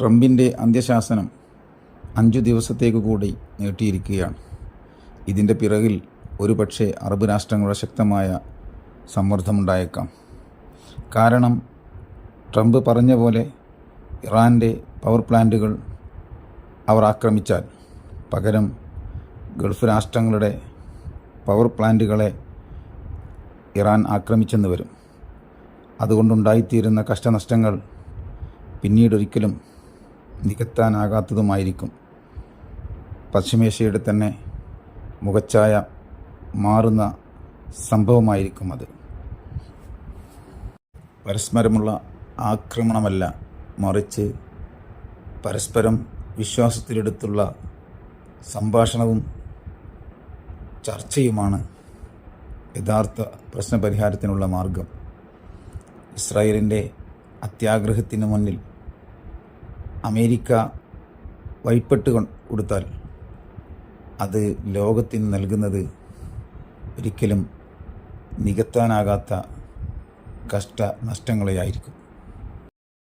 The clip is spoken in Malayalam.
ട്രംപിൻ്റെ അന്ത്യശാസനം 5 ദിവസത്തേക്ക് കൂടി നീട്ടിയിരിക്കുകയാണ്. ഇതിൻ്റെ പിറകിൽ ഒരുപക്ഷെ അറബ് രാഷ്ട്രങ്ങളുടെ ശക്തമായ സമ്മർദ്ദമുണ്ടായേക്കാം. കാരണം ട്രംപ് പറഞ്ഞ പോലെ ഇറാൻ്റെ പവർ പ്ലാന്റുകൾ അവർ ആക്രമിച്ചാൽ പകരം ഗൾഫ് രാഷ്ട്രങ്ങളുടെ പവർ പ്ലാന്റുകളെ ഇറാൻ ആക്രമിച്ചെന്ന് വരും. അതുകൊണ്ടുണ്ടായിത്തീരുന്ന കഷ്ടനഷ്ടങ്ങൾ പിന്നീടൊരിക്കലും നികത്താനാകാത്തതുമായിരിക്കും. പശ്ചിമേഷ്യയുടെ തന്നെ മുഖച്ഛായ മാറുന്ന സംഭവമായിരിക്കും അത്. പരസ്പരമുള്ള ആക്രമണമല്ല, മറിച്ച് പരസ്പരം വിശ്വാസത്തിലെടുത്തുള്ള സംഭാഷണവും ചർച്ചയുമാണ് യഥാർത്ഥ പ്രശ്നപരിഹാരത്തിനുള്ള മാർഗം. ഇസ്രായേലിൻ്റെ അത്യാഗ്രഹത്തിന് മുന്നിൽ അമേരിക്ക വഴിപ്പെട്ട് കൊടുത്താൽ അത് ലോകത്തിന് നൽകുന്നത് ഒരിക്കലും നികത്താനാകാത്ത കഷ്ടനഷ്ടങ്ങളെയായിരിക്കും.